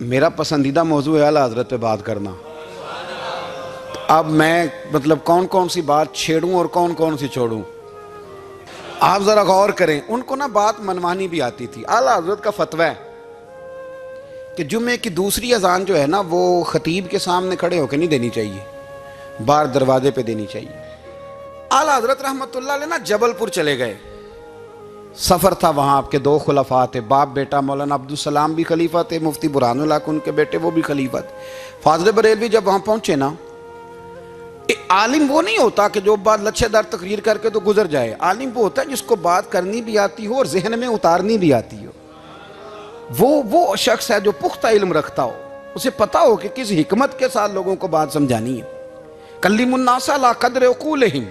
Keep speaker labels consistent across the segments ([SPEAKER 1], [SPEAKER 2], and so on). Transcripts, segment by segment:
[SPEAKER 1] میرا پسندیدہ موضوع ہے اعلیٰ حضرت پہ بات کرنا. اب میں کون کون سی بات چھیڑوں اور کون کون سی چھوڑوں. آپ ذرا غور کریں, ان کو بات منوانی بھی آتی تھی. اعلیٰ حضرت کا فتویٰ ہے کہ جمعے کی دوسری اذان جو ہے وہ خطیب کے سامنے کھڑے ہو کے نہیں دینی چاہیے, باہر دروازے پہ دینی چاہیے. اعلیٰ حضرت رحمۃ اللہ علیہ جبل پور چلے گئے. سفر تھا, وہاں آپ کے 2 خلفاء تھے, باپ بیٹا. مولانا عبدالسلام بھی خلیفہ تھے, مفتی برہان اللہ ان کے بیٹے وہ بھی خلیفہ تھے. فاضل بریلوی جب وہاں پہنچے عالم وہ نہیں ہوتا کہ جو بات لچھے دار تقریر کر کے تو گزر جائے. عالم وہ ہوتا ہے جس کو بات کرنی بھی آتی ہو اور ذہن میں اتارنی بھی آتی ہو. وہ شخص ہے جو پختہ علم رکھتا ہو, اسے پتا ہو کہ کس حکمت کے ساتھ لوگوں کو بات سمجھانی ہے. کلم الناس علی قدر عقولہم,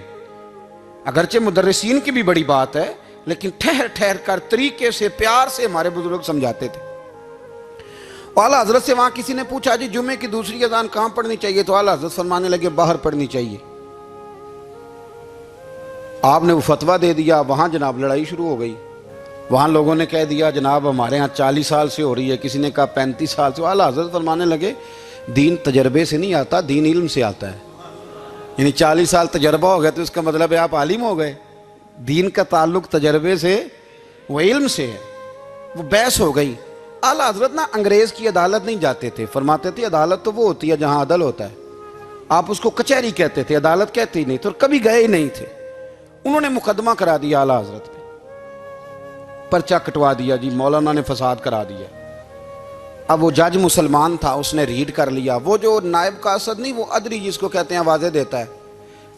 [SPEAKER 1] اگرچہ مدرسین کی بھی بڑی بات ہے, لیکن ٹھہر ٹھہر کر طریقے سے پیار سے ہمارے بزرگ سمجھاتے تھے. اعلیٰ حضرت سے وہاں کسی نے پوچھا جی جمعے کی دوسری اذان کہاں پڑھنی چاہیے, تو اعلیٰ حضرت فرمانے لگے باہر پڑھنی چاہیے. آپ نے وہ فتویٰ دے دیا, وہاں جناب لڑائی شروع ہو گئی. وہاں لوگوں نے کہہ دیا جناب ہمارے ہاں 40 سال سے ہو رہی ہے, کسی نے کہا 35 سال سے. اعلیٰ حضرت فرمانے لگے دین تجربے سے نہیں آتا, دین علم سے آتا ہے. یعنی 40 سال تجربہ ہو گیا تو اس کا مطلب ہے آپ عالم ہو گئے. دین کا تعلق تجربے سے, وہ علم سے ہے. وہ بحث ہو گئی. اعلیٰ حضرت انگریز کی عدالت نہیں جاتے تھے, فرماتے تھے عدالت تو وہ ہوتی ہے جہاں عدل ہوتا ہے. آپ اس کو کچہری کہتے تھے, عدالت کہتے ہی نہیں تھے, اور کبھی گئے ہی نہیں تھے. انہوں نے مقدمہ کرا دیا اعلیٰ حضرت پہ, پرچہ کٹوا دیا جی مولانا نے فساد کرا دیا. اب وہ جج مسلمان تھا, اس نے ریڈ کر لیا. وہ جو نائب قاصد نہیں, وہ ادری جس کو کہتے ہیں آوازیں دیتا ہے,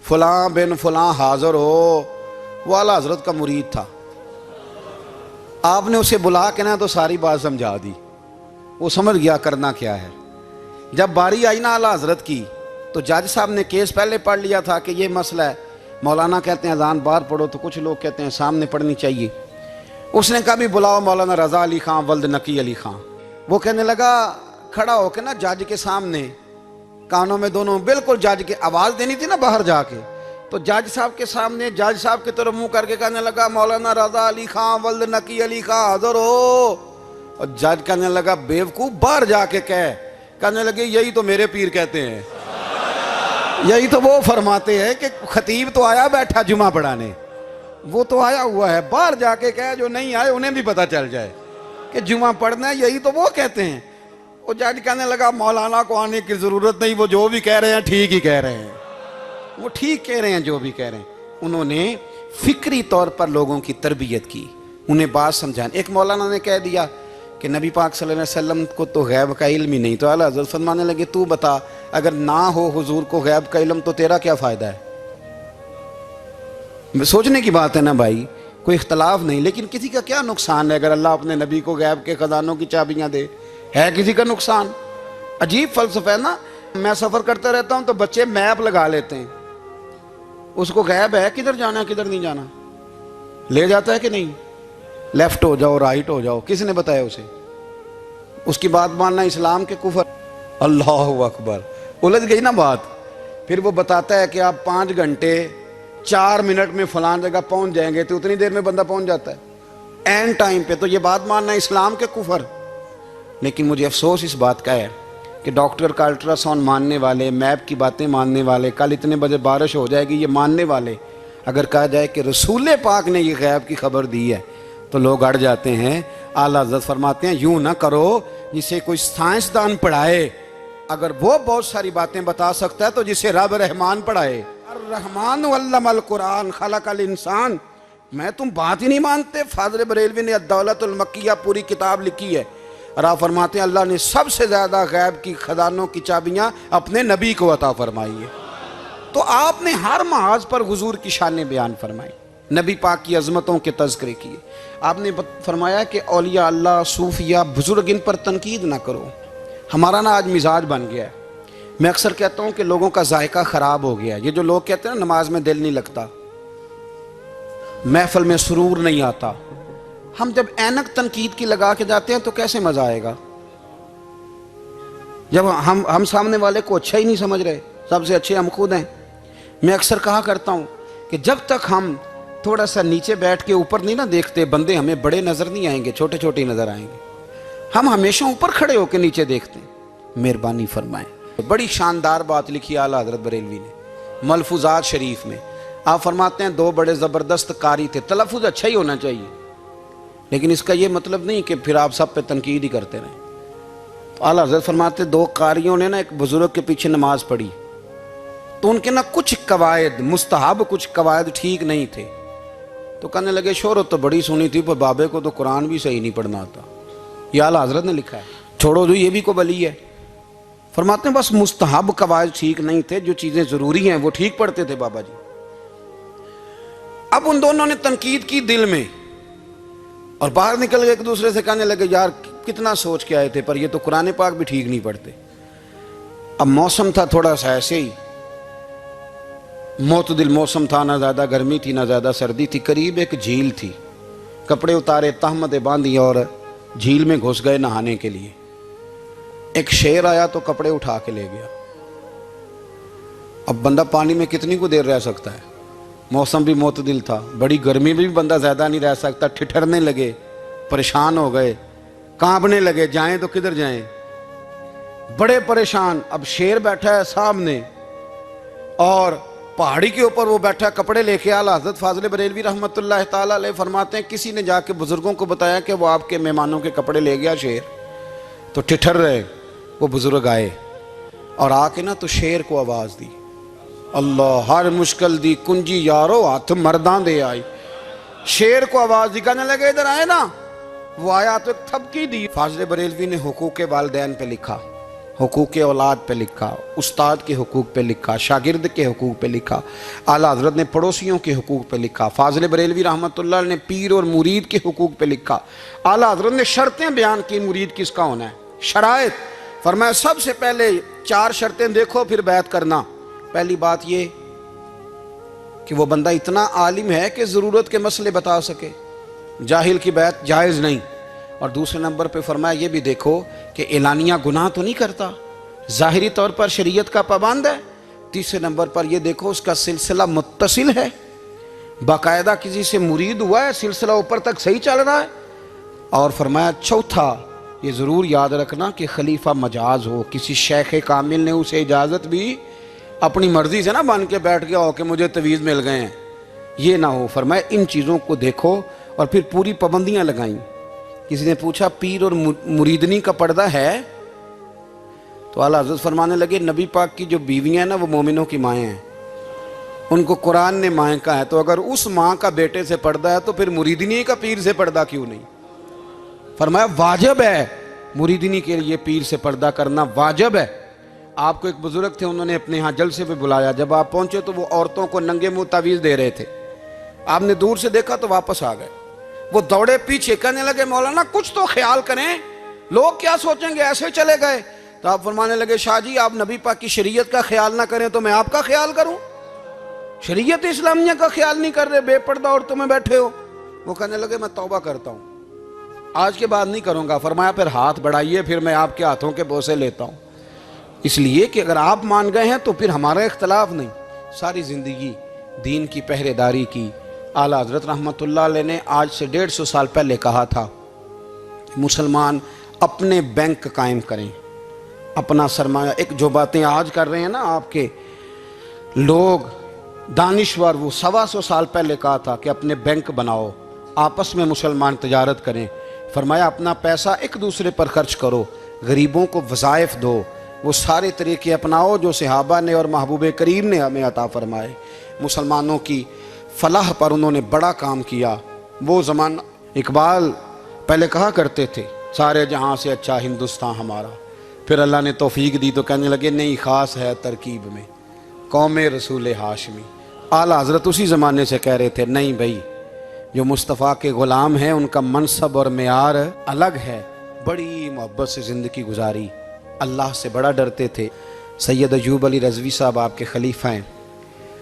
[SPEAKER 1] فلاں بن فلاں حاضر ہو, وہ اعلیٰ حضرت کا مرید تھا. آپ نے اسے بلا کے تو ساری بات سمجھا دی. وہ سمجھ گیا کرنا کیا ہے. جب باری آئی اعلیٰ حضرت کی, تو جج صاحب نے کیس پہلے پڑھ لیا تھا کہ یہ مسئلہ ہے. مولانا کہتے ہیں اذان باہر پڑھو, تو کچھ لوگ کہتے ہیں سامنے پڑھنی چاہیے. اس نے کہا بھی بلاؤ مولانا رضا علی خان ولد نقی علی خان. وہ کہنے لگا کھڑا ہو کے جج کے سامنے, کانوں میں دونوں بالکل جج کے آواز دینی تھی باہر جا کے. تو جج صاحب کے سامنے جج صاحب کی طرف منہ کر کے کہنے لگا مولانا رضا علی خان ولد نقی علی خان حاضر ہو. اور جج کہنے لگا بیوقوف باہر جا کے کہنے لگے یہی تو میرے پیر کہتے ہیں, یہی تو وہ فرماتے ہیں کہ خطیب تو آیا بیٹھا جمعہ پڑھانے, وہ تو آیا ہوا ہے, باہر جا کے کہے جو نہیں آئے انہیں بھی پتہ چل جائے کہ جمعہ پڑھنا ہے, یہی تو وہ کہتے ہیں. وہ جج کہنے لگا مولانا کو آنے کی ضرورت نہیں, وہ جو بھی کہہ رہے ہیں ٹھیک ہی کہہ رہے ہیں, وہ ٹھیک کہہ رہے ہیں جو بھی کہہ رہے ہیں. انہوں نے فکری طور پر لوگوں کی تربیت کی, انہیں بات سمجھانے. ایک مولانا نے کہہ دیا کہ نبی پاک صلی اللہ علیہ وسلم کو تو غیب کا علم ہی نہیں, تو اعلیٰ حضرت فرمانے لگے تو بتا اگر نہ ہو حضور کو غیب کا علم تو تیرا کیا فائدہ ہے. سوچنے کی بات ہے بھائی, کوئی اختلاف نہیں, لیکن کسی کا کیا نقصان ہے اگر اللہ اپنے نبی کو غیب کے خزانوں کی چابیاں دے, ہے کسی کا نقصان؟ عجیب فلسفہ ہے میں سفر کرتا رہتا ہوں تو بچے میپ لگا لیتے ہیں, اس کو غیب ہے کدھر جانا ہے کدھر نہیں جانا, لے جاتا ہے کہ نہیں, لیفٹ ہو جاؤ رائٹ ہو جاؤ, کس نے بتایا اسے؟ اس کی بات ماننا اسلام کے کفر. اللہ اکبر, الجھ گئی بات. پھر وہ بتاتا ہے کہ آپ 5 گھنٹے 4 منٹ میں فلان جگہ پہنچ جائیں گے, تو اتنی دیر میں بندہ پہنچ جاتا ہے این ٹائم پہ. تو یہ بات ماننا اسلام کے کفر. لیکن مجھے افسوس اس بات کا ہے کہ ڈاکٹر کا الٹرا ساؤنڈ ماننے والے, میپ کی باتیں ماننے والے, کل اتنے بجے بارش ہو جائے گی یہ ماننے والے, اگر کہا جائے کہ رسول پاک نے یہ غیب کی خبر دی ہے تو لوگ اڑ جاتے ہیں. اعلیٰ حضرت فرماتے ہیں یوں نہ کرو جسے کوئی سائنسدان پڑھائے, اگر وہ بہت ساری باتیں بتا سکتا ہے تو جسے رب رحمان پڑھائے. الرحمن علم القرآن خلق الانسان. میں تم بات ہی نہیں مانتے. فاضل بریلوی نے الدولت المکیہ پوری کتاب لکھی ہے, اور آپ فرماتے ہیں اللہ نے سب سے زیادہ غیب کی خزانوں کی چابیاں اپنے نبی کو عطا فرمائی ہے. تو آپ نے ہر محاذ پر حضور کی شانیں بیان فرمائی, نبی پاک کی عظمتوں کے تذکرے کیے. آپ نے فرمایا کہ اولیاء اللہ صوفیہ بزرگ ان پر تنقید نہ کرو. ہمارا آج مزاج بن گیا ہے, میں اکثر کہتا ہوں کہ لوگوں کا ذائقہ خراب ہو گیا ہے. یہ جو لوگ کہتے ہیں نماز میں دل نہیں لگتا, محفل میں سرور نہیں آتا, ہم جب اینک تنقید کی لگا کے جاتے ہیں تو کیسے مزہ آئے گا جب ہم سامنے والے کو اچھا ہی نہیں سمجھ رہے. سب سے اچھے ہم خود ہیں. میں اکثر کہا کرتا ہوں کہ جب تک ہم تھوڑا سا نیچے بیٹھ کے اوپر نہیں دیکھتے, بندے ہمیں بڑے نظر نہیں آئیں گے, چھوٹے چھوٹے نظر آئیں گے. ہم ہمیشہ اوپر کھڑے ہو کے نیچے دیکھتے ہیں. مہربانی فرمائیں. بڑی شاندار بات لکھی اعلیٰ حضرت بریلوی نے ملفوظات شریف میں. آپ فرماتے ہیں دو بڑے زبردست قاری تھے. تلفظ اچھا ہی ہونا چاہیے، لیکن اس کا یہ مطلب نہیں کہ پھر آپ سب پہ تنقید ہی کرتے رہیں. تو اعلیٰ حضرت فرماتے دو قاریوں نے نا ایک بزرگ کے پیچھے نماز پڑھی، تو ان کے نا کچھ قواعد مستحب، کچھ قواعد ٹھیک نہیں تھے. تو کہنے لگے شہرت تو بڑی سنی تھی پر بابے کو تو قرآن بھی صحیح نہیں پڑھنا آتا. یہ اعلیٰ حضرت نے لکھا ہے. چھوڑو جو یہ بھی کو بلی ہے. فرماتے ہیں بس مستحب قواعد ٹھیک نہیں تھے، جو چیزیں ضروری ہیں وہ ٹھیک پڑھتے تھے بابا جی. اب ان دونوں نے تنقید کی دل میں، اور باہر نکل گئے ایک دوسرے سے کہنے لگے یار کتنا سوچ کے آئے تھے پر یہ تو قرآن پاک بھی ٹھیک نہیں پڑھتے. اب موسم تھا تھوڑا سا ایسے ہی معتدل موسم تھا، نہ زیادہ گرمی تھی نہ زیادہ سردی تھی. قریب ایک جھیل تھی. کپڑے اتارے، تہمتیں باندھی اور جھیل میں گھس گئے نہانے کے لیے. ایک شیر آیا تو کپڑے اٹھا کے لے گیا. اب بندہ پانی میں کتنی کو دیر رہ سکتا ہے؟ موسم بھی معتدل تھا، بڑی گرمی میں بھی بندہ زیادہ نہیں رہ سکتا. ٹھٹھرنے لگے، پریشان ہو گئے، کانپنے لگے، جائیں تو کدھر جائیں، بڑے پریشان. اب شیر بیٹھا ہے سامنے اور پہاڑی کے اوپر وہ بیٹھا کپڑے لے کے. اعلیٰ حضرت فاضل بریلوی رحمۃ اللہ تعالیٰ علیہ فرماتے ہیں کسی نے جا کے بزرگوں کو بتایا کہ وہ آپ کے مہمانوں کے کپڑے لے گیا شیر. تو ٹھٹھر رہے. وہ بزرگ آئے اور آ کے نا تو شیر کو آواز دی، اللہ ہر مشکل دی کنجی یارو ہاتھ مردان دے آئی. شیر کو آواز دی، کہنے لگے ادھر آئے نا. وہ آیا تو ایک تھپکی دی. فاضل بریلوی نے حقوق والدین پہ لکھا، حقوق اولاد پہ لکھا، استاد کے حقوق پہ لکھا، شاگرد کے حقوق پہ لکھا. اعلیٰ حضرت نے پڑوسیوں کے حقوق پہ لکھا. فاضل بریلوی رحمۃ اللہ نے پیر اور مرید کے حقوق پہ لکھا. اعلیٰ حضرت نے شرطیں بیان کی مرید کس کا ہونا ہے، شرائط. فرمایا سب سے پہلے 4 شرطیں دیکھو پھر بیعت کرنا. پہلی بات یہ کہ وہ بندہ اتنا عالم ہے کہ ضرورت کے مسئلے بتا سکے، جاہل کی بیعت جائز نہیں. اور دوسرے نمبر پہ فرمایا یہ بھی دیکھو کہ اعلانیہ گناہ تو نہیں کرتا، ظاہری طور پر شریعت کا پابند ہے. تیسرے نمبر پر یہ دیکھو اس کا سلسلہ متصل ہے، باقاعدہ کسی سے مرید ہوا ہے، سلسلہ اوپر تک صحیح چل رہا ہے. اور فرمایا چوتھا یہ ضرور یاد رکھنا کہ خلیفہ مجاز ہو، کسی شیخ کامل نے اسے اجازت بھی اپنی مرضی سے نہ بن کے بیٹھ گیا ہو کہ مجھے تویز مل گئے ہیں، یہ نہ ہو. فرمایا ان چیزوں کو دیکھو اور پھر پوری پابندیاں لگائیں. کسی نے پوچھا پیر اور مریدنی کا پردہ ہے؟ تو اعلیٰ حضرت فرمانے لگے نبی پاک کی جو بیویاں ہیں نا وہ مومنوں کی مائیں ہیں، ان کو قرآن نے مائیں کہا ہے. تو اگر اس ماں کا بیٹے سے پردہ ہے تو پھر مریدنی کا پیر سے پردہ کیوں نہیں؟ فرمایا واجب ہے مریدنی کے لیے پیر سے پردہ کرنا، واجب ہے. آپ کو ایک بزرگ تھے، انہوں نے اپنے ہاں جلسے پہ بلایا. جب آپ پہنچے تو وہ عورتوں کو ننگے منہ تعویذ دے رہے تھے. آپ نے دور سے دیکھا تو واپس آ گئے. وہ دوڑے پیچھے، کہنے لگے مولانا کچھ تو خیال کریں، لوگ کیا سوچیں گے، ایسے چلے گئے. تو آپ فرمانے لگے شاہ جی آپ نبی پاک کی شریعت کا خیال نہ کریں تو میں آپ کا خیال کروں؟ شریعت اسلامیہ کا خیال نہیں کر رہے، بے پردہ عورتوں میں بیٹھے ہو. وہ کہنے لگے میں توبہ کرتا ہوں، آج کے بعد نہیں کروں گا. فرمایا پھر ہاتھ بڑھائیے، پھر میں آپ کے ہاتھوں کے بوسے لیتا ہوں. اس لیے کہ اگر آپ مان گئے ہیں تو پھر ہمارا اختلاف نہیں. ساری زندگی دین کی پہرے داری کی. اعلیٰ حضرت رحمۃ اللہ علیہ نے آج سے 150 سال پہلے کہا تھا مسلمان اپنے بینک قائم کریں، اپنا سرمایہ. ایک جو باتیں آج کر رہے ہیں نا آپ کے لوگ دانشور، وہ 125 سال پہلے کہا تھا کہ اپنے بینک بناؤ، آپس میں مسلمان تجارت کریں. فرمایا اپنا پیسہ ایک دوسرے پر خرچ کرو، غریبوں کو وظائف دو، وہ سارے طریقے اپناؤ جو صحابہ نے اور محبوب کریم نے ہمیں عطا فرمائے. مسلمانوں کی فلاح پر انہوں نے بڑا کام کیا. وہ زمانہ اقبال پہلے کہا کرتے تھے سارے جہاں سے اچھا ہندوستان ہمارا، پھر اللہ نے توفیق دی تو کہنے لگے نہیں خاص ہے ترکیب میں قوم رسول ہاشمی. اعلیٰ حضرت اسی زمانے سے کہہ رہے تھے نہیں بھائی جو مصطفیٰ کے غلام ہیں ان کا منصب اور معیار الگ ہے. بڑی محبت سے زندگی گزاری، اللہ سے بڑا ڈرتے تھے. سید ایوب علی رضوی صاحب آپ کے خلیفہ ہیں.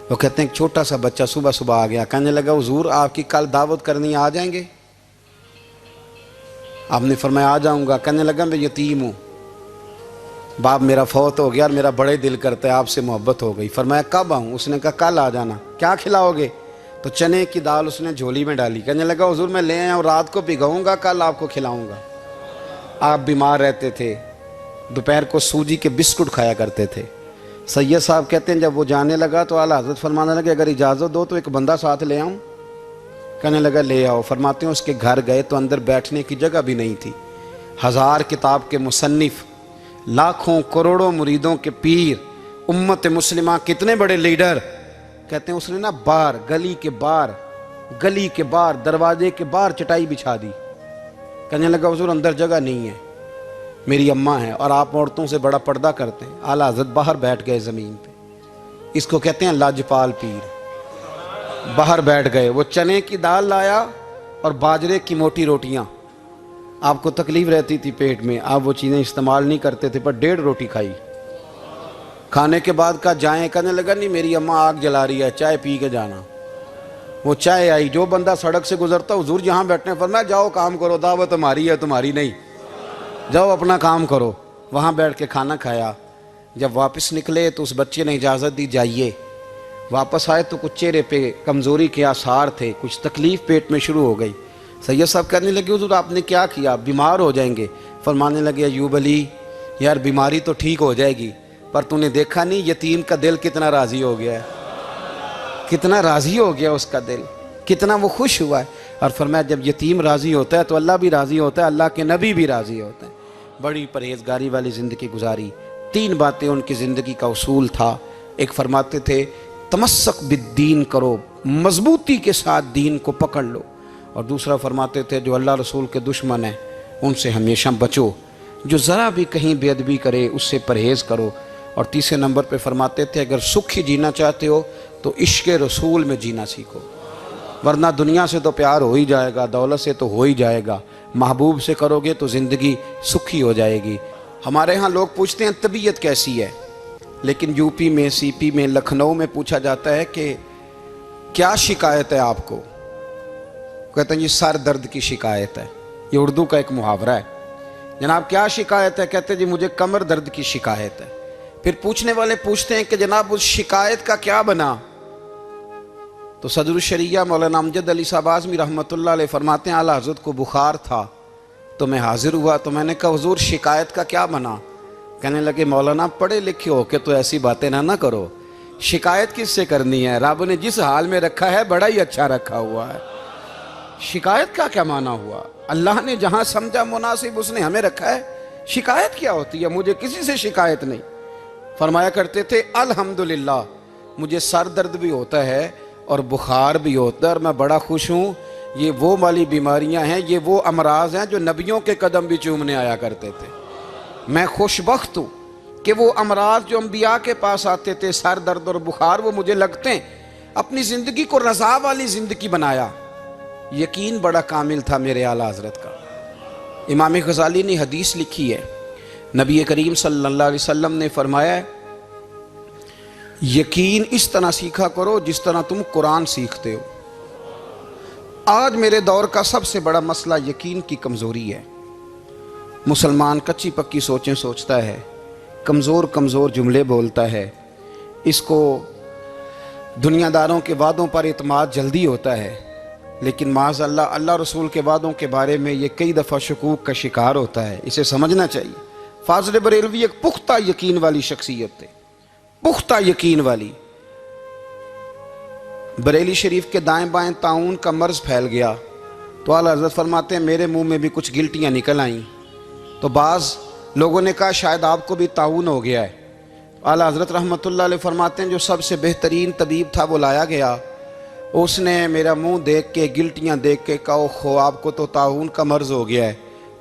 [SPEAKER 1] وہ کہتے ہیں ایک چھوٹا سا بچہ صبح صبح آ گیا، کہنے لگا حضور آپ کی کل دعوت کرنی آ جائیں گے؟ آپ نے فرمایا آ جاؤں گا. کہنے لگا میں یتیم ہوں، باپ میرا فوت ہو گیا اور میرا بڑے دل کرتا ہے آپ سے محبت ہو گئی. فرمایا کب آؤں؟ اس نے کہا کل آ جانا. کیا کھلاؤ گے؟ تو چنے کی دال اس نے جھولی میں ڈالی. کہنے لگا حضور میں لے آیا ہوں، رات کو بھگاؤں گا، کل آپ کو کھلاؤں گا. آپ بیمار رہتے تھے، دوپہر کو سوجی کے بسکٹ کھایا کرتے تھے۔ سید صاحب کہتے ہیں جب وہ جانے لگا تو اعلیٰ حضرت فرمانے لگے اگر اجازت دو تو ایک بندہ ساتھ لے آؤں؟ کہنے لگا لے آؤ۔ فرماتے ہیں اس کے گھر گئے تو اندر بیٹھنے کی جگہ بھی نہیں تھی۔ 1000 کتاب کے مصنف، لاکھوں کروڑوں مریدوں کے پیر، امت مسلمہ کتنے بڑے لیڈر، کہتے ہیں اس نے نا باہر گلی کے باہر دروازے کے باہر چٹائی بچھا دی۔ کہنے لگا حضور اندر جگہ نہیں ہے، میری اماں ہے اور آپ عورتوں سے بڑا پردہ کرتے ہیں۔ اعلیٰ حضرت باہر بیٹھ گئے زمین پہ، اس کو کہتے ہیں لاجپال پیر۔ باہر بیٹھ گئے، وہ چنے کی دال لایا اور باجرے کی موٹی روٹیاں۔ آپ کو تکلیف رہتی تھی پیٹ میں، آپ وہ چیزیں استعمال نہیں کرتے تھے، پر 1.5 روٹی کھائی۔ کھانے کے بعد کہا جائیں، کہنے لگا نہیں میری اماں آگ جلا رہی ہے، چائے پی کے جانا۔ وہ چائے آئی، جو بندہ سڑک سے گزرتا حضور جہاں بیٹھنے فرمایا جاؤ کام کرو، دعوت ہماری ہے تمہاری نہیں، جاؤ اپنا کام کرو۔ وہاں بیٹھ کے کھانا کھایا۔ جب واپس نکلے تو اس بچے نے اجازت دی جائیے۔ واپس آئے تو کچھ چہرے پہ کمزوری کے آثار تھے، کچھ تکلیف پیٹ میں شروع ہو گئی۔ سید صاحب کہنے لگے حضور آپ نے کیا کیا، بیمار ہو جائیں گے۔ فرمانے لگے ایوب علی یار بیماری تو ٹھیک ہو جائے گی، پر تو نے دیکھا نہیں یتیم کا دل کتنا راضی ہو گیا ہے، کتنا راضی ہو گیا اس کا دل، کتنا وہ خوش ہوا ہے۔ اور فرمایا جب یتیم راضی ہوتا ہے تو اللہ بھی راضی ہوتا ہے، اللہ کے نبی بھی راضی ہوتے ہیں۔ بڑی پرہیزگاری والی زندگی گزاری۔ 3 باتیں ان کی زندگی کا اصول تھا۔ ایک فرماتے تھے تمسک بالدین کرو، مضبوطی کے ساتھ دین کو پکڑ لو، اور دوسرا فرماتے تھے جو اللہ رسول کے دشمن ہیں ان سے ہمیشہ بچو، جو ذرا بھی کہیں بے ادبی کرے اس سے پرہیز کرو، اور تیسرے نمبر پہ فرماتے تھے اگر سکھ ہی جینا چاہتے ہو تو عشق رسول میں جینا سیکھو، ورنہ دنیا سے تو پیار ہو ہی جائے گا، دولت سے تو ہو ہی جائے گا، محبوب سے کرو گے تو زندگی سکھی ہو جائے گی۔ ہمارے ہاں لوگ پوچھتے ہیں طبیعت کیسی ہے، لیکن یو پی میں، سی پی میں، لکھنؤ میں پوچھا جاتا ہے کہ کیا شکایت ہے آپ کو، کہتے ہیں یہ سر درد کی شکایت ہے۔ یہ اردو کا ایک محاورہ ہے۔ جناب کیا شکایت ہے، کہتے ہیں جی مجھے کمر درد کی شکایت ہے۔ پھر پوچھنے والے پوچھتے ہیں کہ جناب اس شکایت کا کیا بنا، تو صدر الشریعہ مولانا امجد علی صاحب اعظمی رحمۃ اللہ علیہ فرماتے ہیں اعلیٰ حضرت کو بخار تھا تو میں حاضر ہوا، تو میں نے کہا حضور شکایت کا کیا بنا؟ کہنے لگے مولانا پڑھے لکھے ہو کے تو ایسی باتیں نہ کرو، شکایت کس سے کرنی ہے، رب نے جس حال میں رکھا ہے بڑا ہی اچھا رکھا ہوا ہے، شکایت کا کیا معنی ہوا؟ اللہ نے جہاں سمجھا مناسب اس نے ہمیں رکھا ہے، شکایت کیا ہوتی ہے؟ مجھے کسی سے شکایت نہیں۔ فرمایا کرتے تھے الحمدللہ مجھے سر درد بھی ہوتا ہے اور بخار بھی ہوتا ہے اور میں بڑا خوش ہوں، یہ وہ والی بیماریاں ہیں، یہ وہ امراض ہیں جو نبیوں کے قدم بھی چومنے آیا کرتے تھے۔ میں خوش بخت ہوں کہ وہ امراض جو انبیاء کے پاس آتے تھے، سر درد اور بخار، وہ مجھے لگتے ہیں۔ اپنی زندگی کو رضا والی زندگی بنایا۔ یقین بڑا کامل تھا میرے اعلیٰ حضرت کا۔ امام غزالی نے حدیث لکھی ہے، نبی کریم صلی اللہ علیہ وسلم نے فرمایا ہے یقین اس طرح سیکھا کرو جس طرح تم قرآن سیکھتے ہو۔ آج میرے دور کا سب سے بڑا مسئلہ یقین کی کمزوری ہے۔ مسلمان کچی پکی سوچیں سوچتا ہے، کمزور کمزور جملے بولتا ہے، اس کو دنیا داروں کے وعدوں پر اعتماد جلدی ہوتا ہے، لیکن معاذ اللہ اللہ رسول کے وعدوں کے بارے میں یہ کئی دفعہ شکوک کا شکار ہوتا ہے۔ اسے سمجھنا چاہیے۔ فاضل بریلوی ایک پختہ یقین والی شخصیت تھے، پختہ یقین والی۔ بریلی شریف کے دائیں بائیں طاعون کا مرض پھیل گیا تو اعلیٰ حضرت فرماتے ہیں میرے منہ میں بھی کچھ گلٹیاں نکل آئیں، تو بعض لوگوں نے کہا شاید آپ کو بھی طاعون ہو گیا ہے۔ اعلیٰ حضرت رحمۃ اللہ علیہ فرماتے ہیں جو سب سے بہترین طبیب تھا وہ لایا گیا، اس نے میرا منہ دیکھ کے گلٹیاں دیکھ کے کہا اوہ آپ کو تو طاعون کا مرض ہو گیا ہے۔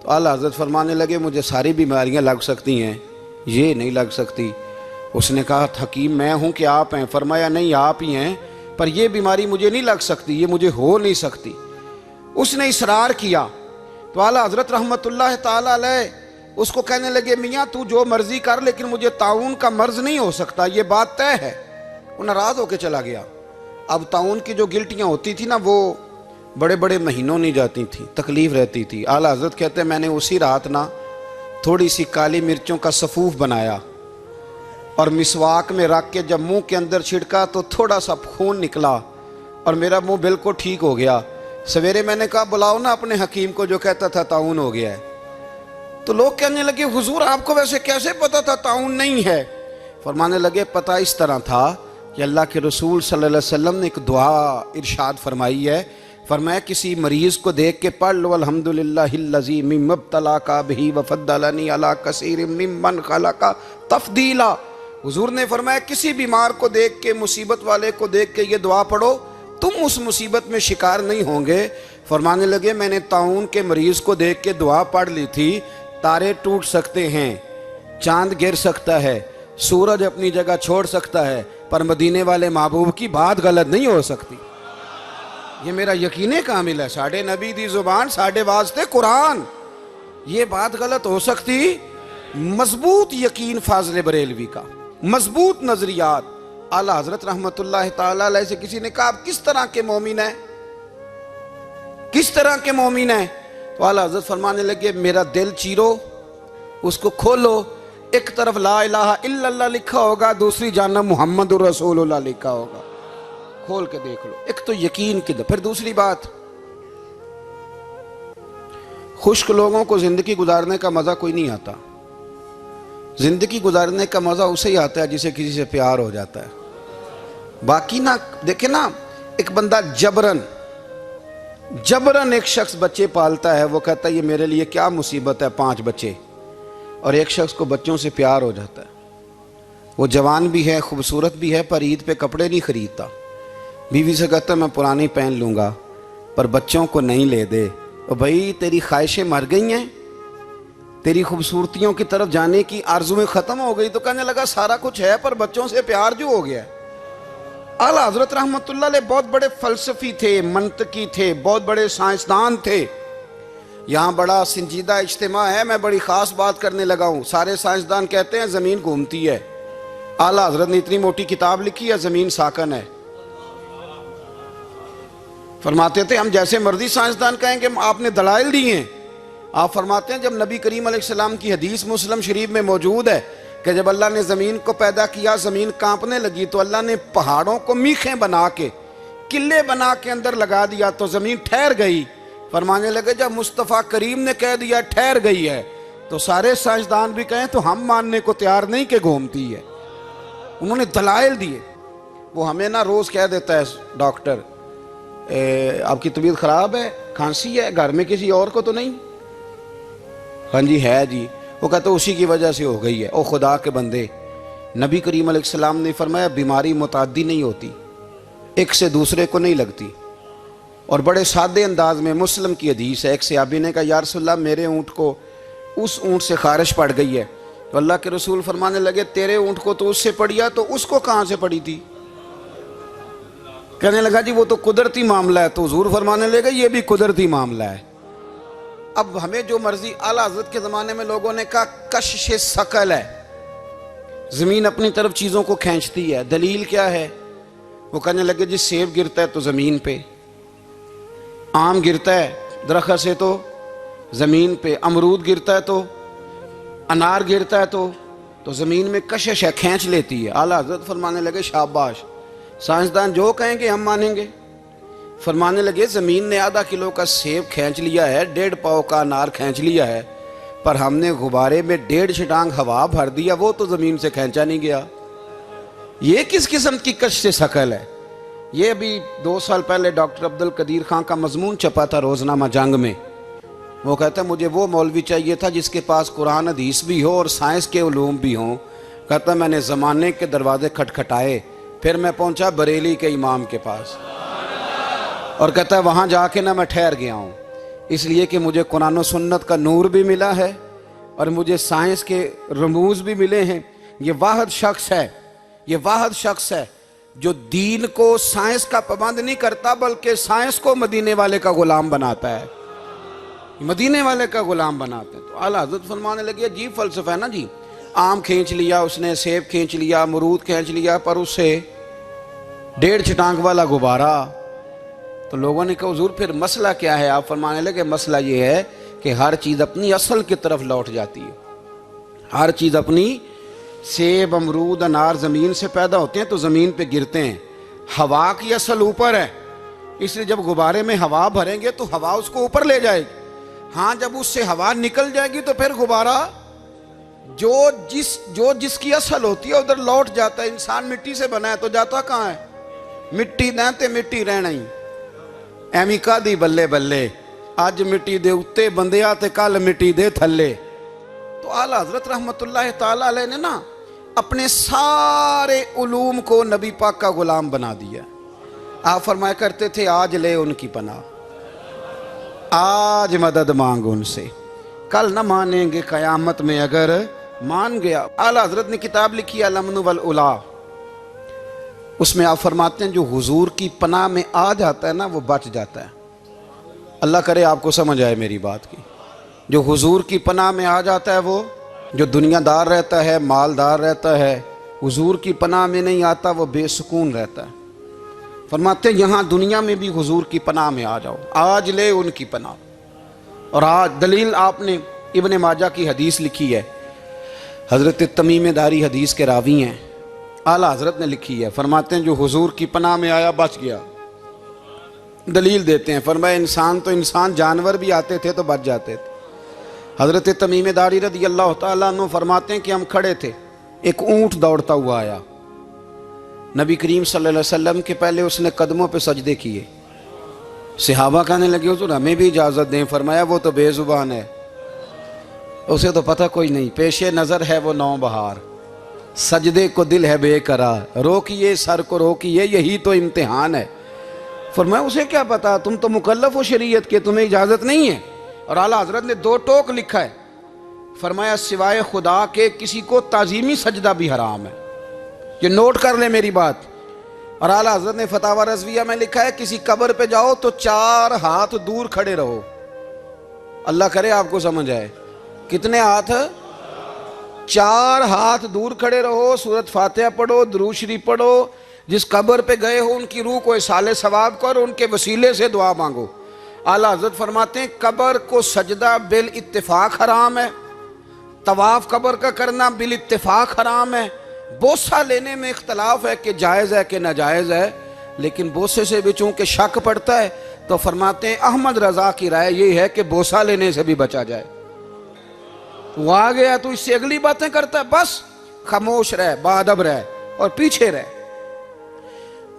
[SPEAKER 1] تو اعلیٰ حضرت فرمانے لگے مجھے ساری بیماریاں لگ سکتی ہیں، یہ نہیں لگ سکتی۔ اس نے کہا حکیم میں ہوں کہ آپ ہیں؟ فرمایا نہیں آپ ہی ہیں، پر یہ بیماری مجھے نہیں لگ سکتی، یہ مجھے ہو نہیں سکتی۔ اس نے اصرار کیا تو اعلیٰ حضرت رحمۃ اللہ تعالیٰ علیہ اس کو کہنے لگے میاں تو جو مرضی کر لیکن مجھے طاعون کا مرض نہیں ہو سکتا، یہ بات طے ہے۔ وہ ناراض ہو کے چلا گیا۔ اب طاعون کی جو گلٹیاں ہوتی تھی نا وہ بڑے بڑے مہینوں نہیں جاتی تھی، تکلیف رہتی تھی۔ اعلیٰ حضرت کہتے ہیں میں نے اسی رات نا تھوڑی سی کالی مرچوں کا سفوف بنایا اور مسواک میں رکھ کے جب منہ کے اندر چھڑکا تو تھوڑا سا خون نکلا اور میرا منہ بالکل ٹھیک ہو گیا۔ سویرے میں نے کہا بلاؤ نا اپنے حکیم کو جو کہتا تھا طاعون ہو گیا ہے، تو لوگ کہنے لگے حضور آپ کو ویسے کیسے پتا تھا طاعون نہیں ہے؟ فرمانے لگے پتہ اس طرح تھا کہ اللہ کے رسول صلی اللہ علیہ وسلم نے ایک دعا ارشاد فرمائی ہے، فرمایا کسی مریض کو دیکھ کے پڑھ لو الحمدللہ الذی مما ابتلاک بہ وفضلنی علی کثیر ممن خلق تفضیلا۔ حضور نے فرمایا کسی بیمار کو دیکھ کے، مصیبت والے کو دیکھ کے یہ دعا پڑھو، تم اس مصیبت میں شکار نہیں ہوں گے۔ فرمانے لگے میں نے طاعون کے مریض کو دیکھ کے دعا پڑھ لی تھی، تارے ٹوٹ سکتے ہیں، چاند گر سکتا ہے، سورج اپنی جگہ چھوڑ سکتا ہے، پر مدینے والے محبوب کی بات غلط نہیں ہو سکتی۔ یہ میرا یقین کامل ہے، ساڑھے نبی دی زبان ساڑھے واسطے قرآن، یہ بات غلط ہو سکتی؟ مضبوط یقین فاضل بریلوی کا، مضبوط نظریات۔ اعلیٰ حضرت رحمت اللہ تعالیٰ علیہ سے کسی نے کہا آپ کس طرح کے مومن ہیں، کس طرح کے مومن ہیں؟ تو اعلیٰ حضرت فرمانے لگے میرا دل چیرو، اس کو کھولو، ایک طرف لا الہ الا اللہ لکھا ہوگا، دوسری جانب محمد الرسول اللہ لکھا ہوگا، کھول کے دیکھ لو۔ ایک تو یقین کی پھر دوسری بات، خشک لوگوں کو زندگی گزارنے کا مزہ کوئی نہیں آتا، زندگی گزارنے کا مزہ اسے ہی آتا ہے جسے کسی سے پیار ہو جاتا ہے۔ باقی نہ دیکھیں نا، ایک بندہ جبرن ایک شخص بچے پالتا ہے، وہ کہتا ہے یہ میرے لیے کیا مصیبت ہے 5 بچے، اور ایک شخص کو بچوں سے پیار ہو جاتا ہے، وہ جوان بھی ہے، خوبصورت بھی ہے، پر عید پہ کپڑے نہیں خریدتا، بیوی سے کہتا ہے میں پرانی پہن لوں گا پر بچوں کو نہیں لے دے۔ اور بھائی تیری خواہشیں مر گئی ہیں، تیری خوبصورتیوں کی طرف جانے کی آرزویں ختم ہو گئی، تو کہنے لگا سارا کچھ ہے پر بچوں سے پیار جو ہو گیا ہے۔ اعلیٰ حضرت رحمت اللہ علیہ بہت بڑے فلسفی تھے، منطقی تھے، بہت بڑے سائنسدان تھے۔ یہاں بڑا سنجیدہ اجتماع ہے، میں بڑی خاص بات کرنے لگا ہوں۔ سارے سائنسدان کہتے ہیں زمین گھومتی ہے، اعلیٰ حضرت نے اتنی موٹی کتاب لکھی ہے زمین ساکن ہے۔ فرماتے تھے ہم جیسے مرضی سائنسدان کہیں گے آپ نے دلائل دی ہیں۔ آپ فرماتے ہیں جب نبی کریم علیہ السلام کی حدیث مسلم شریف میں موجود ہے کہ جب اللہ نے زمین کو پیدا کیا زمین کانپنے لگی تو اللہ نے پہاڑوں کو میخیں بنا کے، قلعے بنا کے اندر لگا دیا تو زمین ٹھہر گئی۔ فرمانے لگے جب مصطفیٰ کریم نے کہہ دیا ٹھہر گئی ہے تو سارے سائنسدان بھی کہیں تو ہم ماننے کو تیار نہیں کہ گھومتی ہے۔ انہوں نے دلائل دیے۔ وہ ہمیں نہ روز کہہ دیتا ہے ڈاکٹر آپ کی طبیعت خراب ہے، کھانسی ہے، گھر میں کسی اور کو تو نہیں؟ ہاں جی ہے جی، وہ کہتا اسی کی وجہ سے ہو گئی ہے۔ او خدا کے بندے، نبی کریم علیہ السلام نے فرمایا بیماری متعدی نہیں ہوتی، ایک سے دوسرے کو نہیں لگتی۔ اور بڑے سادے انداز میں مسلم کی حدیث ہے، ایک صحابی نے کہا یا رسول اللہ میرے اونٹ کو اس اونٹ سے خارش پڑ گئی ہے، تو اللہ کے رسول فرمانے لگے تیرے اونٹ کو تو اس سے پڑی ہے تو اس کو کہاں سے پڑی تھی؟ کہنے لگا جی وہ تو قدرتی معاملہ ہے، تو حضور فرمانے لگے یہ بھی قدرتی معاملہ ہے۔ اب ہمیں جو مرضی، اعلیٰ حضرت کے زمانے میں لوگوں نے کہا کشش ثقل ہے، زمین اپنی طرف چیزوں کو کھینچتی ہے۔ دلیل کیا ہے؟ وہ کہنے لگے جی سیب گرتا ہے تو زمین پہ، آم گرتا ہے درخت سے تو زمین پہ، امرود گرتا ہے تو، انار گرتا ہے تو زمین میں کشش ہے، کھینچ لیتی ہے۔ اعلیٰ حضرت فرمانے لگے شاباش، سائنسدان جو کہیں گے ہم مانیں گے۔ فرمانے لگے زمین نے آدھا کلو کا سیب کھینچ لیا ہے، 1.5 پاؤ کا انار کھینچ لیا ہے، پر ہم نے غبارے میں 1.5 چھٹانگ ہوا بھر دیا، وہ تو زمین سے کھینچا نہیں گیا۔ یہ کس قسم کی کش سے ثقل ہے؟ یہ ابھی 2 سال پہلے ڈاکٹر عبدالقدیر خان کا مضمون چھپا تھا روزنامہ جنگ میں۔ وہ کہتا ہے مجھے وہ مولوی چاہیے تھا جس کے پاس قرآن حدیث بھی ہو اور سائنس کے علوم بھی ہوں۔ کہتا میں نے زمانے کے دروازے کھٹکھٹائے، پھر میں پہنچا بریلی کے امام کے پاس، اور کہتا ہے وہاں جا کے نہ میں ٹھہر گیا ہوں، اس لیے کہ مجھے قرآن و سنت کا نور بھی ملا ہے اور مجھے سائنس کے رموز بھی ملے ہیں۔ یہ واحد شخص ہے، یہ واحد شخص ہے جو دین کو سائنس کا پابند نہیں کرتا بلکہ سائنس کو مدینے والے کا غلام بناتا ہے، مدینے والے کا غلام بناتا ہے۔ تو اعلیٰ حضرت فرمانے لگے عجیب فلسفہ ہے نا جی، آم کھینچ لیا اس نے، سیب کھینچ لیا، امرود کھینچ لیا، پر اس سے 1.5 چھٹانگ والا غبارہ۔ تو لوگوں نے کہا حضور پھر مسئلہ کیا ہے؟ آپ فرمانے لگے مسئلہ یہ ہے کہ ہر چیز اپنی اصل کی طرف لوٹ جاتی ہے، ہر چیز اپنی، سیب امرود انار زمین سے پیدا ہوتے ہیں تو زمین پہ گرتے ہیں، ہوا کی اصل اوپر ہے، اس لیے جب غبارے میں ہوا بھریں گے تو ہوا اس کو اوپر لے جائے گی۔ ہاں جب اس سے ہوا نکل جائے گی تو پھر غبارہ جو جس کی اصل ہوتی ہے ادھر لوٹ جاتا ہے. انسان مٹی سے بنا ہے تو جاتا کہاں ہے؟ مٹی دیں تے مٹی رہنا ہی. ایمی کا دی بلے بلے اج مٹی دے اتے بندیا تے کل مٹی دے تھلے. تو اعلی حضرت رحمت اللہ تعالی علیہ نے نا اپنے سارے علوم کو نبی پاک کا غلام بنا دیا. آپ فرمایا کرتے تھے آج لے ان کی پناہ, آج مدد مانگ ان سے, کل نہ مانیں گے قیامت میں اگر مان گیا. اعلی حضرت نے کتاب لکھی الامن والعلا, اس میں آپ فرماتے ہیں جو حضور کی پناہ میں آ جاتا ہے نا وہ بچ جاتا ہے. اللہ کرے آپ کو سمجھ آئے میری بات کی. جو حضور کی پناہ میں آ جاتا ہے وہ, جو دنیا دار رہتا ہے, مالدار رہتا ہے, حضور کی پناہ میں نہیں آتا وہ بے سکون رہتا ہے. فرماتے ہیں یہاں دنیا میں بھی حضور کی پناہ میں آ جاؤ, آج لے ان کی پناہ. اور آج دلیل آپ نے ابن ماجہ کی حدیث لکھی ہے, حضرت تمیم داری حدیث کے راوی ہیں, اعلیٰ حضرت نے لکھی ہے. فرماتے ہیں جو حضور کی پناہ میں آیا بچ گیا. دلیل دیتے ہیں, فرمایا انسان تو انسان, جانور بھی آتے تھے تو بچ جاتے تھے. حضرت تمیم داری رضی اللہ تعالیٰ عنہ فرماتے ہیں کہ ہم کھڑے تھے, ایک اونٹ دوڑتا ہوا آیا. نبی کریم صلی اللہ علیہ وسلم کے پہلے اس نے قدموں پہ سجدے کیے. صحابہ کہنے لگے حضور ہمیں بھی اجازت دیں. فرمایا وہ تو بے زبان ہے, اسے تو پتہ کوئی نہیں, پیش نظر ہے وہ نو بہار, سجدے کو دل ہے بے قرار, روکیے سر کو روکیے یہی تو امتحان ہے. فرمایا اسے کیا پتا, تم تو مکلف ہو شریعت کے, تمہیں اجازت نہیں ہے. اور اعلیٰ حضرت نے 2 ٹوک لکھا ہے, فرمایا سوائے خدا کے کسی کو تعظیمی سجدہ بھی حرام ہے. یہ نوٹ کر لیں میری بات. اور اعلیٰ حضرت نے فتاوی رضویہ میں لکھا ہے کسی قبر پہ جاؤ تو 4 ہاتھ دور کھڑے رہو. اللہ کرے آپ کو سمجھ آئے. کتنے ہاتھ؟ 4 ہاتھ دور کھڑے رہو, سورت فاتحہ پڑھو, درود شریف پڑھو, جس قبر پہ گئے ہو ان کی روح کو اصال ثواب کرو, ان کے وسیلے سے دعا مانگو. اعلیٰ حضرت فرماتے ہیں قبر کو سجدہ بالاتفاق حرام ہے, طواف قبر کا کرنا بالاتفاق حرام ہے. بوسہ لینے میں اختلاف ہے کہ جائز ہے کہ ناجائز ہے, لیکن بوسے سے بھی چونکہ شک پڑتا ہے تو فرماتے ہیں احمد رضا کی رائے یہ ہے کہ بوسہ لینے سے بھی بچا جائے. وہ آ گیا تو اس سے اگلی باتیں کرتا ہے, بس خاموش رہ, باادب رہ اور پیچھے رہ.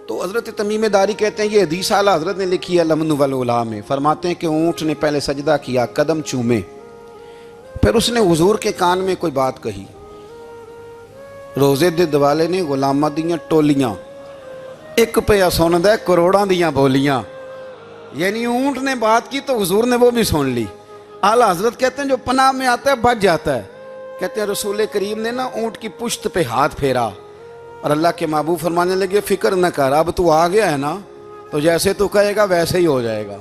[SPEAKER 1] تو حضرت تمیم داری کہتے ہیں یہ حدیث اعلیٰ حضرت نے لکھی ہے الامن والعلا میں. فرماتے ہیں کہ اونٹ نے پہلے سجدہ کیا, قدم چومے, پھر اس نے حضور کے کان میں کوئی بات کہی. روزے دے دوالے نے غلامہ دیاں ٹولیاں, ایک پیا سن دے کروڑاں دیاں بولیاں. یعنی اونٹ نے بات کی تو حضور نے وہ بھی سن لی. اعلیٰ حضرت کہتے ہیں جو پناہ میں آتا ہے بچ جاتا ہے. کہتے ہیں رسول کریم نے نا اونٹ کی پشت پہ ہاتھ پھیرا اور اللہ کے محبوب فرمانے لگے فکر نہ کر, اب تو آ گیا ہے نا تو جیسے تو کہے گا ویسے ہی ہو جائے گا,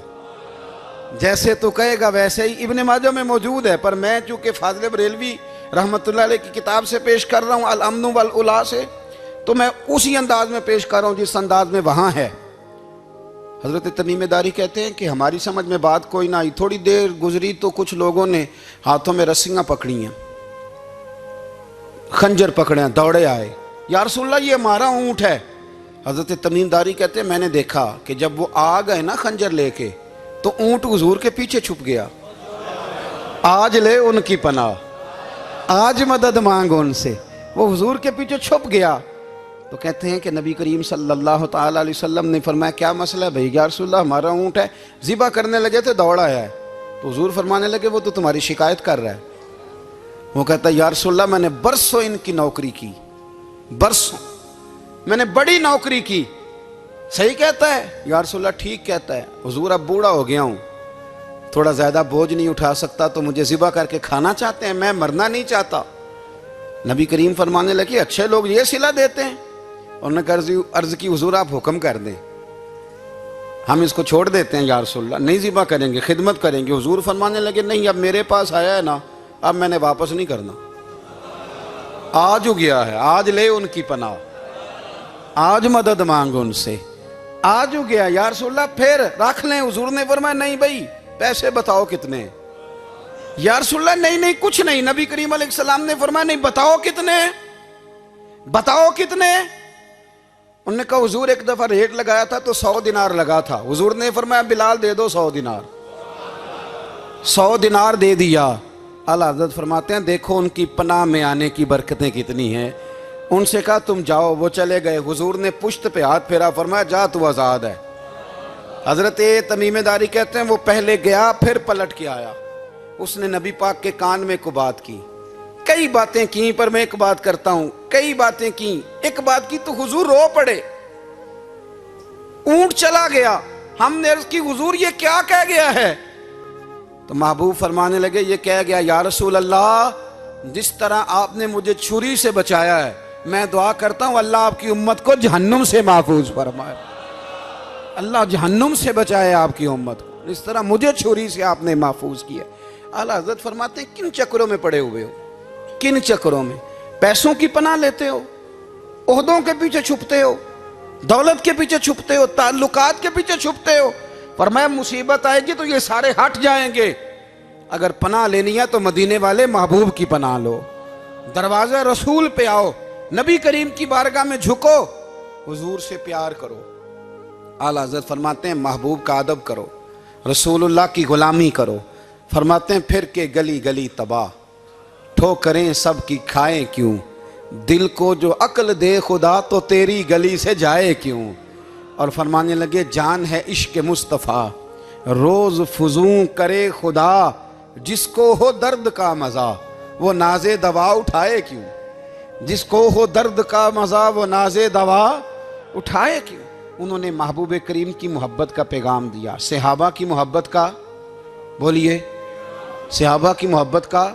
[SPEAKER 1] جیسے تو کہے گا ویسے ہی. ابن ماجہ میں موجود ہے, پر میں چونکہ فاضل بریلوی رحمت اللہ علیہ کی کتاب سے پیش کر رہا ہوں الامن والعلا سے, تو میں اسی انداز میں پیش کر رہا ہوں جس انداز میں وہاں ہے. حضرت تمیم داری کہتے ہیں کہ ہماری سمجھ میں بات کوئی نہ آئی. تھوڑی دیر گزری تو کچھ لوگوں نے ہاتھوں میں رسیاں پکڑی ہیں, خنجر پکڑے ہیں, دوڑے آئے, یا رسول اللہ یہ ہمارا اونٹ ہے. حضرت تمیم داری کہتے ہیں میں نے دیکھا کہ جب وہ آ گئے نا خنجر لے کے تو اونٹ حضور کے پیچھے چھپ گیا. آج لے ان کی پناہ, آج مدد مانگ ان سے. وہ حضور کے پیچھے چھپ گیا. تو کہتے ہیں کہ نبی کریم صلی اللہ تعالیٰ علیہ وسلم نے فرمایا کیا مسئلہ ہے بھائی؟ یا رسول اللہ ہمارا اونٹ ہے. ذبح کرنے لگے تھے دوڑ آیا ہے. تو حضور فرمانے لگے وہ تو تمہاری شکایت کر رہا ہے. وہ کہتا ہے یا رسول اللہ میں نے برسوں ان کی نوکری کی, برسوں میں نے بڑی نوکری کی. صحیح کہتا ہے یا رسول اللہ؟ ٹھیک کہتا ہے. حضور اب بوڑھا ہو گیا ہوں, تھوڑا زیادہ بوجھ نہیں اٹھا سکتا, تو مجھے ذبح کر کے کھانا چاہتے ہیں, میں مرنا نہیں چاہتا. نبی کریم فرمانے لگے اچھے لوگ یہ صلہ دیتے ہیں. انہوں نے عرض کی حضور آپ حکم کر دیں, ہم اس کو چھوڑ دیتے ہیں یا رسول اللہ, نہیں ذبح کریں گے, خدمت کریں گے. حضور فرمانے لگے نہیں, اب میرے پاس آیا ہے نا, اب میں نے واپس نہیں کرنا. آج ہو گیا ہے, آج لے ان کی پناہ, آج مدد مانگ ان سے, آج ہو گیا یا رسول اللہ پھر رکھ لیں. حضور نے فرمایا نہیں بھائی پیسے بتاؤ کتنے؟ یا رسول اللہ نہیں نہیں کچھ نہیں. نبی کریم علیہ السلام نے فرمایا نہیں بتاؤ کتنے, بتاؤ کتنے. انہوں نے کہا حضور ایک دفعہ ریٹ لگایا تھا تو 100 دینار لگا تھا. حضور نے فرمایا بلال دے دو 100 دینار. 100 دینار دے دیا. اعلیٰ حضرت فرماتے ہیں دیکھو ان کی پناہ میں آنے کی برکتیں کتنی ہیں. ان سے کہا تم جاؤ. وہ چلے گئے. حضور نے پشت پہ ہاتھ پھیرا, فرمایا جا تو آزاد ہے. حضرت تمیم داری کہتے ہیں وہ پہلے گیا پھر پلٹ کے آیا. اس نے نبی پاک کے کان میں کو بات کی, کئی باتیں کی, پر میں ایک بات کرتا ہوں, کئی باتیں کی, ایک بات کی تو حضور رو پڑے. اونٹ چلا گیا. ہم نے عرض کی حضور یہ کیا کہہ گیا ہے؟ تو محبوب فرمانے لگے یہ کہہ گیا یا رسول اللہ جس طرح آپ نے مجھے چھری سے بچایا ہے میں دعا کرتا ہوں اللہ آپ کی امت کو جہنم سے محفوظ فرمائے. اللہ جہنم سے بچائے آپ کی امت کو, اس طرح مجھے چھری سے آپ نے محفوظ کیا. اعلیٰ حضرت فرماتے ہیں کن چکروں میں پڑے ہوئے ہو, کن چکروں میں؟ پیسوں کی پناہ لیتے ہو, عہدوں کے پیچھے چھپتے ہو, دولت کے پیچھے چھپتے ہو, تعلقات کے پیچھے چھپتے ہو. فرمایا مصیبت آئے گی تو یہ سارے ہٹ جائیں گے. اگر پناہ لینی ہے تو مدینے والے محبوب کی پناہ لو, دروازہ رسول پہ آؤ, نبی کریم کی بارگاہ میں جھکو, حضور سے پیار کرو. اعلیٰ حضرت فرماتے ہیں محبوب کا ادب کرو, رسول اللہ کی غلامی کرو. فرماتے ہیں پھر کے گلی گلی تباہ, ٹھوکریں سب کی کھائیں کیوں, دل کو جو عقل دے خدا تو تیری گلی سے جائے کیوں. اور فرمانے لگے جان ہے عشق مصطفیٰ, روز فزوں کرے خدا, جس کو ہو درد کا مزہ وہ ناز دوا اٹھائے کیوں. جس کو ہو درد کا مزہ وہ ناز دوا اٹھائے کیوں. انہوں نے محبوب کریم کی محبت کا پیغام دیا. صحابہ کی محبت کا, بولیے, صحابہ کی محبت کا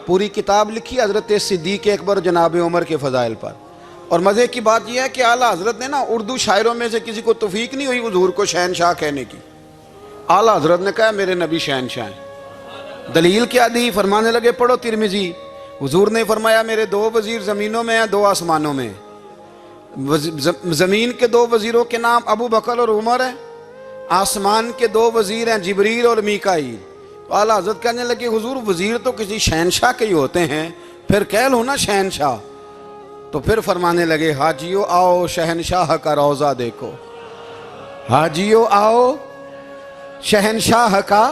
[SPEAKER 1] پوری کتاب لکھی حضرت صدیق اکبر جناب عمر کے فضائل پر. اور مزے کی بات یہ ہے کہ اعلیٰ حضرت نے نا اردو شاعروں میں سے کسی کو توفیق نہیں ہوئی حضور کو شہنشاہ کہنے کی. اعلیٰ حضرت نے کہا میرے نبی شہنشاہ ہیں. دلیل کیا دی؟ فرمانے لگے پڑھو ترمذی. حضور نے فرمایا میرے 2 وزیر زمینوں میں ہیں 2 آسمانوں میں. زمین کے 2 وزیروں کے نام ابو بکر اور عمر ہیں, آسمان کے 2 وزیر ہیں جبریل اور میکائیل. اعلیٰ حضرت کہنے لگے حضور وزیر تو کسی شہنشاہ کے ہی ہوتے ہیں, پھر کہہ لو نا شہنشاہ. تو پھر فرمانے لگے حاجیو آؤ شہنشاہ کا روضہ دیکھو, حاجیو آؤ شہنشاہ کا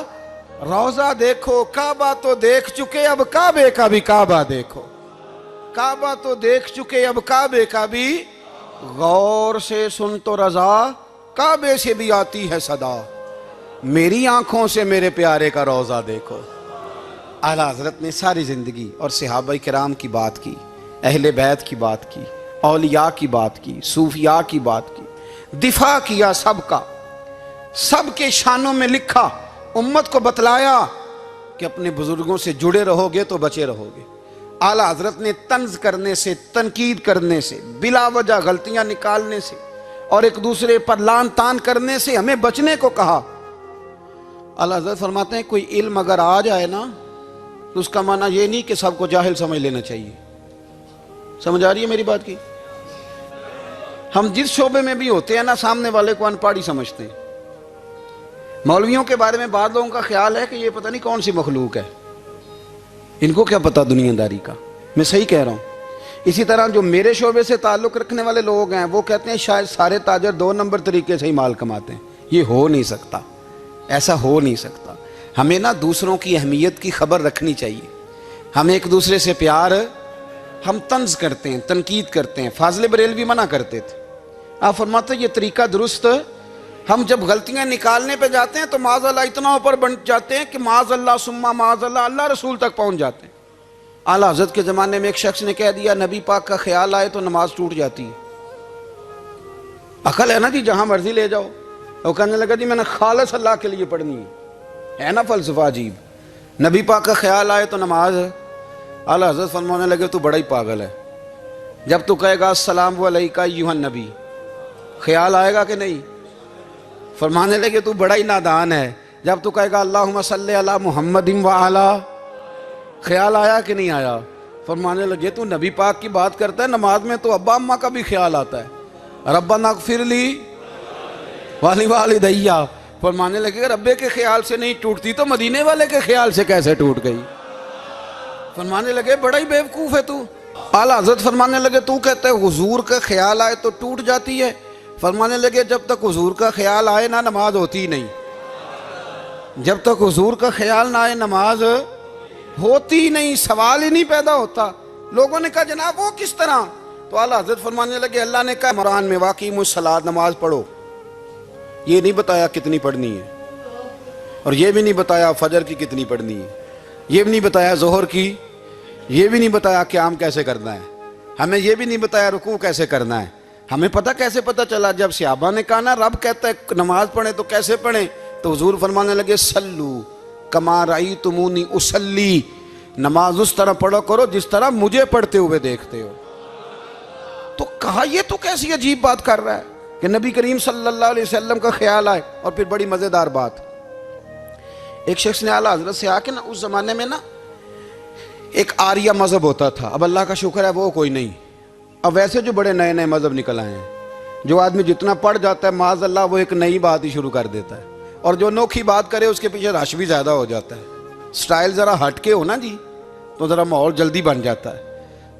[SPEAKER 1] روضہ دیکھو. کعبہ تو دیکھ چکے اب کعبے کا بھی کعبہ دیکھو, کعبہ تو دیکھ چکے اب کعبے کا بھی, غور سے سن تو رضا کعبے سے بھی آتی ہے صدا, میری آنکھوں سے میرے پیارے کا روضہ دیکھو. اعلیٰ حضرت نے ساری زندگی اور صحابہ کرام کی بات کی, اہل بیت کی بات کی, اولیاء کی بات کی, صوفیاء کی بات کی, دفاع کیا سب کا, سب کے شانوں میں لکھا, امت کو بتلایا کہ اپنے بزرگوں سے جڑے رہو گے تو بچے رہو گے. اعلیٰ حضرت نے طنز کرنے سے, تنقید کرنے سے, بلا وجہ غلطیاں نکالنے سے اور ایک دوسرے پر لان تان کرنے سے ہمیں بچنے کو کہا. اعلیٰ حضرت فرماتے ہیں کوئی علم اگر آ جائے نا تو اس کا معنی یہ نہیں کہ سب کو جاہل سمجھ لینا چاہیے. سمجھ آ رہی ہے میری بات کی؟ ہم جس شعبے میں بھی ہوتے ہیں نا سامنے والے کو ان پڑھ ہی سمجھتے ہیں. مولویوں کے بارے میں بعض لوگوں کا خیال ہے کہ یہ پتہ نہیں کون سی مخلوق ہے, ان کو کیا پتہ دنیا داری کا. میں صحیح کہہ رہا ہوں. اسی طرح جو میرے شعبے سے تعلق رکھنے والے لوگ ہیں وہ کہتے ہیں شاید سارے تاجر 2 نمبر طریقے سے ہی مال کماتے ہیں. یہ ہو نہیں سکتا, ایسا ہو نہیں سکتا. ہمیں نا دوسروں کی اہمیت کی خبر رکھنی چاہیے. ہم ایک دوسرے سے پیار, ہم طنز کرتے ہیں, تنقید کرتے ہیں. فاضل بریلوی منع کرتے تھے. آپ فرماتے ہیں یہ طریقہ درست. ہم جب غلطیاں نکالنے پہ جاتے ہیں تو معاذ اللہ اتنا اوپر بن جاتے ہیں کہ معاذ اللہ ثم معاذ اللہ اللہ رسول تک پہنچ جاتے ہیں. اعلیٰ حضرت کے زمانے میں ایک شخص نے کہہ دیا نبی پاک کا خیال آئے تو نماز ٹوٹ جاتی ہے. عقل ہے نا جی, جہاں مرضی لے جاؤ. وہ کہنے لگا جی میں نے خالص اللہ کے لیے پڑھنی ہے نا فلسفہ عجیب. نبی پاک کا خیال آئے تو نماز. اعلیٰ حضرت فرمانے لگے تو بڑا ہی پاگل ہے. جب تو کہے گا السلام علیکہ ایھا النبی, خیال آئے گا کہ نہیں؟ فرمانے لگے تو بڑا ہی نادان ہے. جب تو کہے گا اللہم صلی علی محمد وعلی, خیال آیا کہ نہیں آیا؟ فرمانے لگے تو نبی پاک کی بات کرتا ہے, نماز میں تو ابا اماں کا بھی خیال آتا ہے. ربنا اغفر لی والی والدیہ. فرمانے لگے ربے کے خیال سے نہیں ٹوٹتی تو مدینے والے کے خیال سے کیسے ٹوٹ گئی؟ فرمانے لگے بڑا ہی بیوقوف ہے تو. اعلیٰ حضرت فرمانے لگے تو کہتا ہے حضور کا خیال آئے تو ٹوٹ جاتی ہے. فرمانے لگے جب تک حضور کا خیال آئے نا نماز ہوتی ہی نہیں. جب تک حضور کا خیال نہ آئے نماز ہوتی نہیں، سوال ہی نہیں پیدا ہوتا۔ لوگوں نے کہا جناب وہ کس طرح؟ تو اعلیٰ حضرت فرمانے لگے اللہ نے کہا قرآن میں واقعی الصلاۃ، نماز پڑھو، یہ نہیں بتایا کتنی پڑھنی ہے، اور یہ بھی نہیں بتایا فجر کی کتنی پڑھنی ہے، یہ بھی نہیں بتایا ظہر کی، یہ بھی نہیں بتایا قیام کیسے کرنا ہے، ہمیں یہ بھی نہیں بتایا رکوع کیسے کرنا ہے۔ ہمیں کیسے پتہ چلا؟ جب صحابہ نے کہا نا رب کہتا ہے نماز پڑھیں تو کیسے پڑھیں، تو حضور فرمانے لگے سلو کما رأیتمونی اصلی، نماز اس طرح پڑھو کرو جس طرح مجھے پڑھتے ہوئے دیکھتے ہو۔ تو کہا یہ تو کیسی عجیب بات کر رہا ہے کہ نبی کریم صلی اللہ علیہ وسلم کا خیال آئے۔ اور پھر بڑی مزیدار بات، ایک شخص نے اعلیٰ حضرت سے آ کے نا اس زمانے میں نا ایک آریہ مذہب ہوتا تھا، اب اللہ کا شکر ہے وہ کوئی نہیں، اب ویسے جو بڑے نئے نئے مذہب نکل آئے ہیں، جو آدمی جتنا پڑھ جاتا ہے معاذ اللہ وہ ایک نئی بات ہی شروع کر دیتا ہے، اور جو انوکھی بات کرے اس کے پیچھے رش بھی زیادہ ہو جاتا ہے، سٹائل ذرا ہٹ کے ہو نا جی تو ذرا ماحول جلدی بن جاتا ہے۔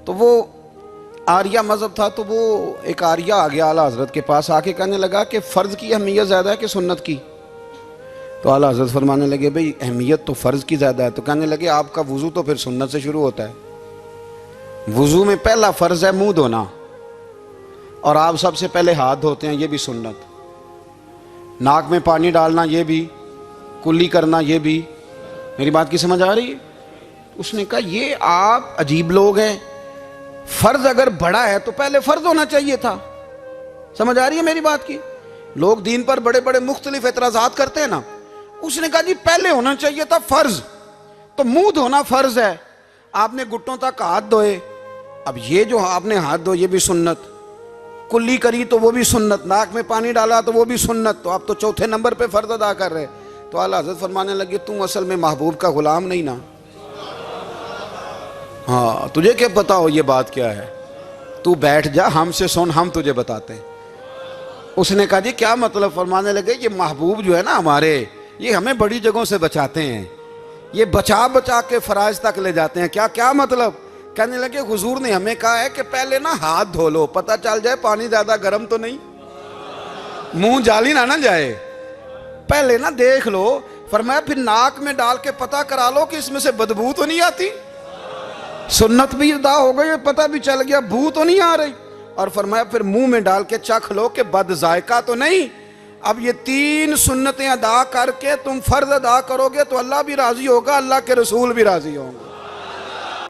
[SPEAKER 1] تو وہ آریہ مذہب تھا، تو وہ ایک آریہ آ گیا اعلیٰ حضرت کے پاس، آ کے کہنے لگا کہ فرض کی اہمیت زیادہ ہے کہ سنت کی؟ تو اعلیٰ حضرت فرمانے لگے بھئی اہمیت تو فرض کی زیادہ ہے۔ تو کہنے لگے آپ کا وضو تو پھر سنت سے شروع ہوتا ہے، وضو میں پہلا فرض ہے منہ دھونا، اور آپ سب سے پہلے ہاتھ دھوتے ہیں، یہ بھی سنت، ناک میں پانی ڈالنا یہ بھی، کلی کرنا یہ بھی۔ میری بات کی سمجھ آ رہی ہے؟ اس نے کہا یہ آپ عجیب لوگ ہیں، فرض اگر بڑا ہے تو پہلے فرض ہونا چاہیے تھا۔ سمجھ آ رہی ہے میری بات کی؟ لوگ دین پر بڑے بڑے مختلف اعتراضات کرتے ہیں نا، اس نے کہا جی پہلے ہونا چاہیے تھا فرض، تو منہ دھونا فرض ہے، آپ نے گھٹنوں تک ہاتھ دھوئے، اب یہ جو آپ نے ہاتھ دھو یہ بھی سنت، کلی کری تو وہ بھی سنت، ناک میں پانی ڈالا تو وہ بھی سنت، تو آپ تو چوتھے نمبر پہ فرض ادا کر رہے۔ تو اعلیٰ حضرت فرمانے لگے تم اصل میں محبوب کا غلام نہیں نا، ہاں تجھے کیا پتا ہو یہ بات کیا ہے، تو بیٹھ جا ہم سے سن، ہم تجھے بتاتے ہیں۔ اس نے کہا جی کیا مطلب؟ فرمانے لگے یہ محبوب جو ہے نا ہمارے، یہ ہمیں بڑی جگہوں سے بچاتے ہیں، یہ بچا بچا کے فرائض تک لے جاتے ہیں۔ کیا مطلب؟ کہنے لگے حضور نے ہمیں کہا ہے کہ پہلے نا ہاتھ دھو لو، پتہ چل جائے پانی زیادہ گرم تو نہیں، منہ جالی نہ جائے، پہلے نا دیکھ لو۔ فرمایا پھر ناک میں ڈال کے پتہ کرا لو کہ اس میں سے بدبو تو نہیں آتی، سنت بھی ادا ہو گئی، پتہ بھی چل گیا بو تو نہیں آ رہی، اور فرمایا پھر منہ میں ڈال کے چکھ لو کہ بد ذائقہ تو نہیں۔ اب یہ 3 سنتیں ادا کر کے تم فرض ادا کرو گے تو اللہ بھی راضی ہوگا، اللہ کے رسول بھی راضی ہوں گے۔